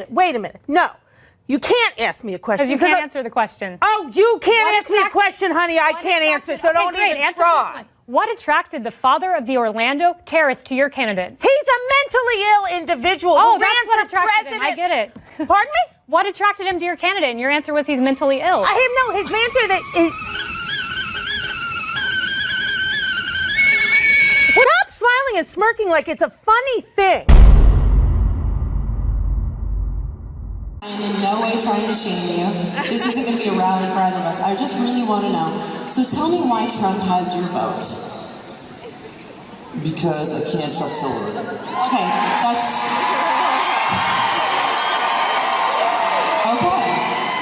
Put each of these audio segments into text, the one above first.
wait a minute. No. You can't ask me a question. Because you can't answer the question. Oh, you can't ask me a question, honey. I can't answer, so don't even try. What attracted the father of the Orlando terrorist to your candidate? He's a mentally ill individual who ran for president. I get it. Pardon me? What attracted him to your candidate? And your answer was he's mentally ill. His answer that... Stop smiling and smirking like it's a funny thing. I'm in no way trying to shame you. This isn't going to be a rally for either of us. I just really want to know. So tell me why Trump has your vote. Because I can't trust Hillary. Okay, that's... Okay.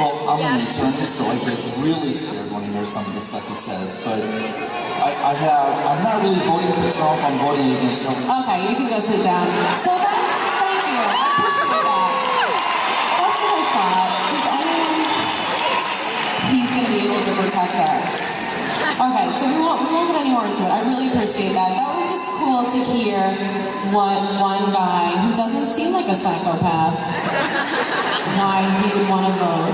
Well, I'm an attorney, so I get really scared when I hear some of the stuff he says, but I'm not really voting for Trump, I'm voting against him. Okay, you can go sit down. So that's, thank you, I appreciate that. That's what I thought. Does anyone, he's going to be able to protect us. Okay, so we won't get any more into it. I really appreciate that. That was just cool to hear what one guy who doesn't seem like a psychopath, why he would want to vote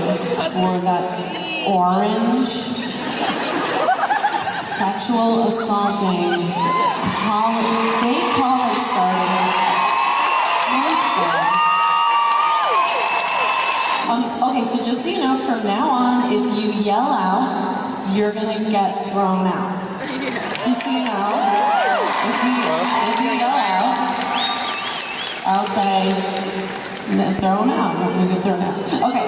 for that orange, sexual assaulting, fake college starting monster. Okay, so just so you know, from now on, if you yell out, you're gonna get thrown out. Just so you know, if you yell out, I'll say, throw him out. We get thrown out. Okay,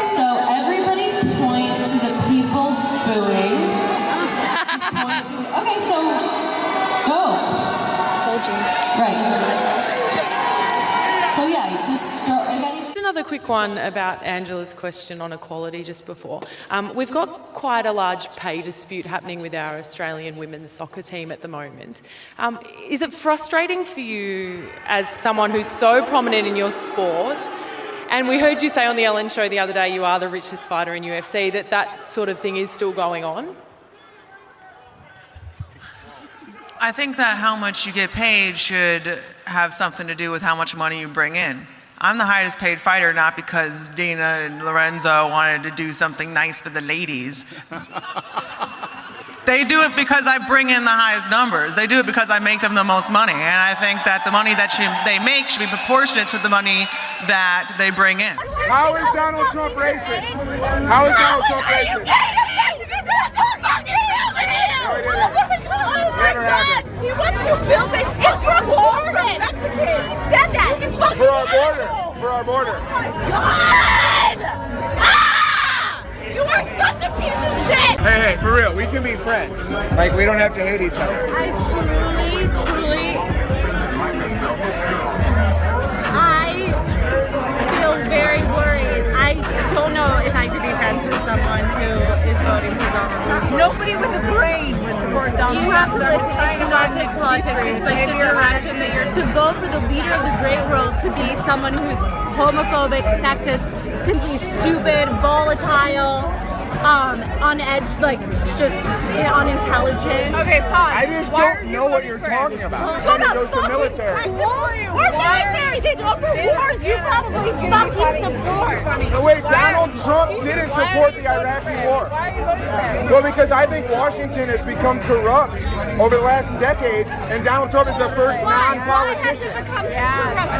so everybody point to the people booing. Just point to. Okay, so go. Told you. Right. So yeah, just throw. If any. Another quick one about Angela's question on equality just before. We've got quite a large pay dispute happening with our Australian women's soccer team at the moment. Is it frustrating for you as someone who's so prominent in your sport, and we heard you say on the Ellen show the other day you are the richest fighter in UFC, that sort of thing is still going on? I think that how much you get paid should have something to do with how much money you bring in. I'm the highest paid fighter, not because Dina and Lorenzo wanted to do something nice for the ladies. They do it because I bring in the highest numbers. They do it because I make them the most money. And I think that the money that they make should be proportionate to the money that they bring in. How is Donald Trump racist? How is Donald Trump racist? Never happened. He wants to build it. It's recorded. He said that. It's fucking for our border. For our border. Oh my God! Ah! You are such a piece of shit. Hey, for real, we can be friends. Like, we don't have to hate each other. I truly feel very worried. I don't know if I could be friends with someone who is voting for Donald Trump. Nobody with a brain would support Donald Trump. You have to listen. It's not just politics. It's like the direction that you're to vote for the leader of the great world to be someone who's homophobic, sexist, simply stupid, volatile, on edge, like just unintelligent. Okay, pause. I just don't know what you're talking about. Someone goes to military. Or military. They go for wars. You probably fucking support. No, wait, Donald Trump didn't support the Iraqi war. Why are you voting for him? Well, because I think Washington has become corrupt over the last decades, and Donald Trump is the first non-politician.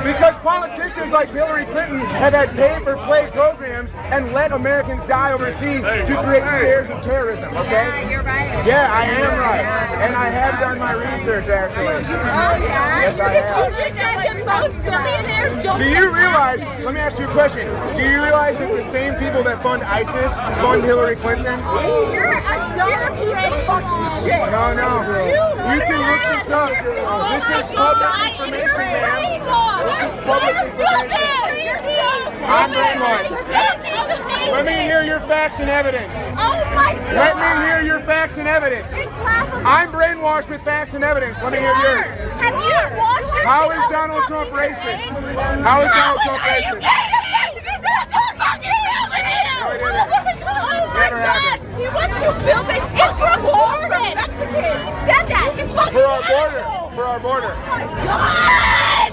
Because politicians like Hillary Clinton have had pay-for-play programs and let Americans die overseas to create scares of terrorism, okay? Yeah, you're right. Yeah, I am right. And I have done my research, actually. Oh, yeah? Yes, I have. You just said that most billionaires don't. Do you realize, let me ask you a question, do you realize that the same people that fund ISIS fund Hillary Clinton? You're a dumb piece of fucking shit. No. You can look this up. This is public information, man. This is public information. I'm brainwashed. Let me hear your facts and evidence. Oh my God. Let me hear your facts and evidence. It's laughable. I'm brainwashed with facts and evidence. Let me hear yours. Have you watched this? How is Donald Trump racist? How is Donald Trump racist? Never happened. He wants to build it. It's recorded. He said that. It's fucking for our border. For our border. Oh my God!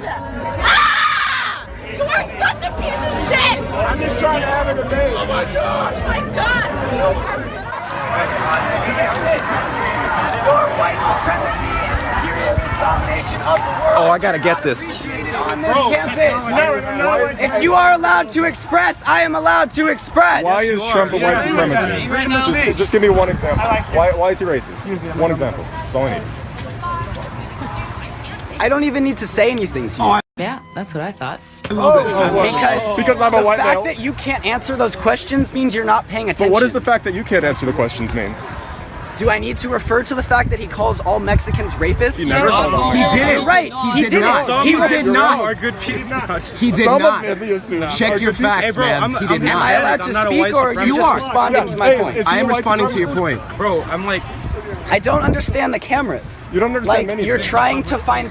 Ah! You are such a piece shit! I'm just trying to have a debate. Oh my God! Oh my God! Your white supremacy and imperialist domination of the world. Oh, I gotta get this. On this campus. If you are allowed to express, I am allowed to express. Why is Trump a white supremacist? Just give me one example. Why is he racist? One example. That's all I need. I don't even need to say anything to you. Yeah, that's what I thought. Because I'm a white male. The fact that you can't answer those questions means you're not paying attention. But what does the fact that you can't answer the questions mean? Do I need to refer to the fact that he calls all Mexicans rapists? He never called them. He didn't. Right. He did not. He did not. Are good people. He did Some not. of them, he assumes, Check are your good people. facts, man. He did Am not. I allowed to speak, or are you just responding to my point? I am responding to your point. Bro, I'm like... I don't understand the cameras. You don't understand like, many you're things. trying to find...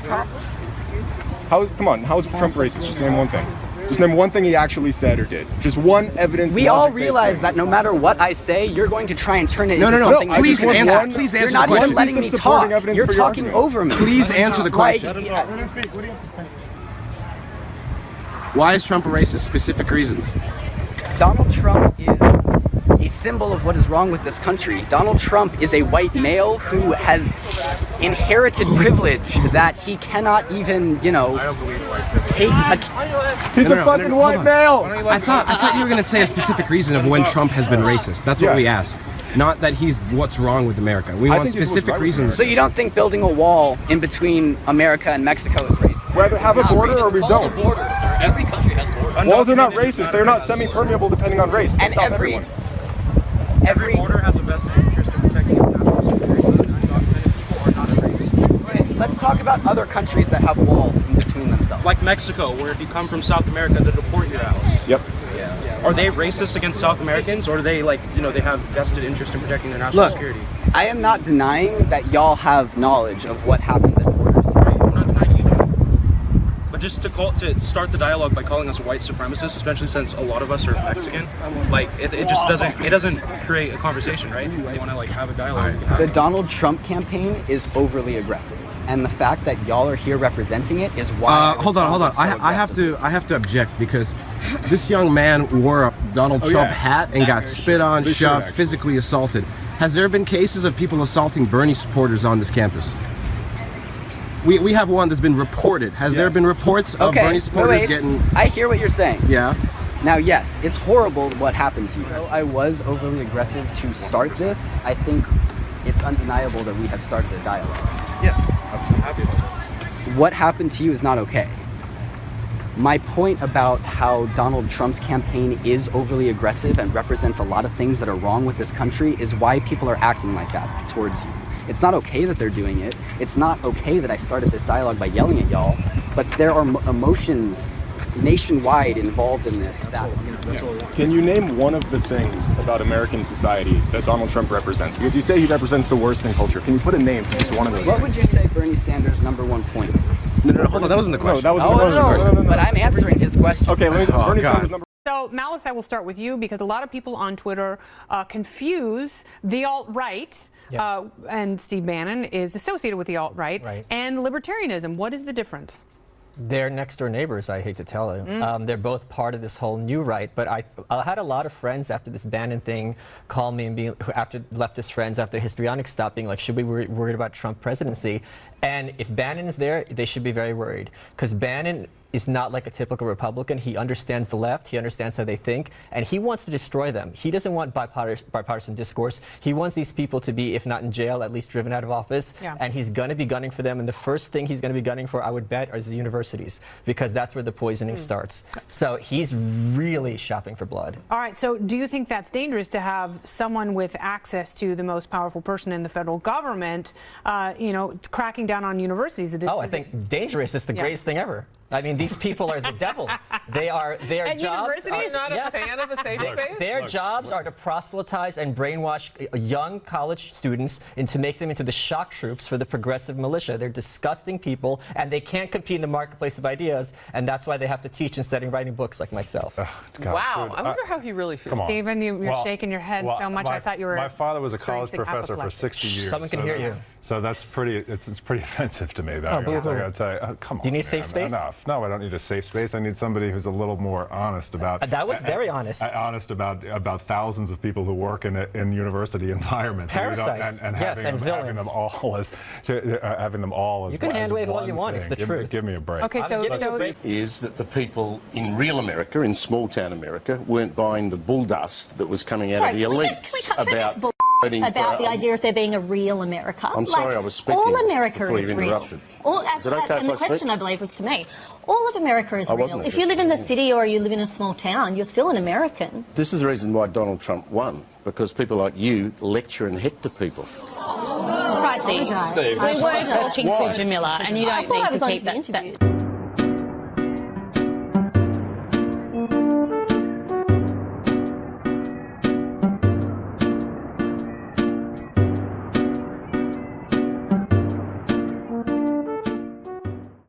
Come on, how is Trump racist? Just name one thing. Just name one thing he actually said or did. Just one evidence. We all realize that no matter what I say, you're going to try and turn it into something. Please answer. Please answer. You're not even letting me talk. You're talking over me. Please answer the question. Why is Trump a racist? Specific reasons. Donald Trump is a symbol of what is wrong with this country. Donald Trump is a white male who has inherited privilege that he cannot even, take a... He's a fucking white male! I thought you were going to say a specific reason of when Trump has been racist. That's what we asked. Not that he's what's wrong with America. We want specific reasons. So you don't think building a wall in between America and Mexico is racist? Whether have a border or we don't. Borders, sir. Every country has borders. Walls are not racist. They're not semi-permeable depending on race. And every border has a vested interest in protecting its national security. Undocumented people are not a race. Let's talk about other countries that have walls in between themselves. Like Mexico, where if you come from South America, they deport your house. Yep. Are they racist against South Americans, or do they they have vested interest in protecting their national security? I am not denying that y'all have knowledge of what happens at borders. I'm not denying you don't. But just to start the dialogue by calling us white supremacists, especially since a lot of us are Mexican, it just doesn't create a conversation, right? You want to have a dialogue. The Donald Trump campaign is overly aggressive, and the fact that y'all are here representing it is why. Hold on. I have to object because this young man wore a Donald Trump hat and got spit on, shoved, physically assaulted. Has there been cases of people assaulting Bernie supporters on this campus? We have one that's been reported. Has there been reports of Bernie supporters getting... I hear what you're saying. Yeah. Now, yes, it's horrible what happened to you. I was overly aggressive to start this. I think it's undeniable that we have started a dialogue. Yeah, I'm happy about that. What happened to you is not okay. My point about how Donald Trump's campaign is overly aggressive and represents a lot of things that are wrong with this country is why people are acting like that towards you. It's not okay that they're doing it. It's not okay that I started this dialogue by yelling at y'all, but there are emotions nationwide involved in this. Can you name one of the things about American society that Donald Trump represents? Because you say he represents the worst in culture. Can you put a name to just one of those What things? would you say Bernie Sanders' #1 point is? No, hold on. That wasn't the question. No, that wasn't the question. No. But I'm answering his question. Okay, Bernie Sanders So, Malice, I will start with you because a lot of people on Twitter confuse the alt-right, and Steve Bannon is associated with the alt-right, and libertarianism. What is the difference? They're next door neighbors, I hate to tell you. They're both part of this whole new right, but I had a lot of friends after this Bannon thing call me and after leftist friends after histrionics stopped being like, should we be worried about Trump presidency? And if Bannon is there, they should be very worried because Bannon is not like a typical Republican. He understands the left, he understands how they think, and he wants to destroy them. He doesn't want bipartisan discourse. He wants these people to be, if not in jail, at least driven out of office, and he's going to be gunning for them, and the first thing he's going to be gunning for, I would bet, is the universities, because that's where the poisoning starts. So he's really shopping for blood. All right, so do you think that's dangerous to have someone with access to the most powerful person in the federal government, cracking down on universities? I think dangerous is the greatest thing ever. I mean, these people are the devil. Their At jobs university, not a fan of a safe space? Their jobs are to proselytize and brainwash young college students and to make them into the shock troops for the progressive militia. They're disgusting people, and they can't compete in the marketplace of ideas, and that's why they have to teach instead of writing books like myself. Wow, I wonder how he really feels. Stephen, you're shaking your head so much. I thought you were. My father was a college professor for 60 years. Someone can hear you. So that's pretty. It's pretty offensive to me, though. I gotta tell you. Come on. Do you need man, safe space? Enough. No, I don't need a safe space. I need somebody who's a little more honest about. That was very honest. Honest about thousands of people who work in university environments. Parasites. And yes, having them all as You can hand wave all you want. It's the truth. Give me a break. Okay, so is that the people in real America, in small town America, weren't buying the bull dust that was coming out of the elites about the idea of there being a real America. I'm sorry, I was speaking. All America is real. Is it okay and the question, I believe, was to me. All of America is real. If you live in the city or you live in a small town, you're still an American. This is the reason why Donald Trump won, because people like you lecture and hector people. Pricey. We were talking to Jamila, and you don't need to keep that.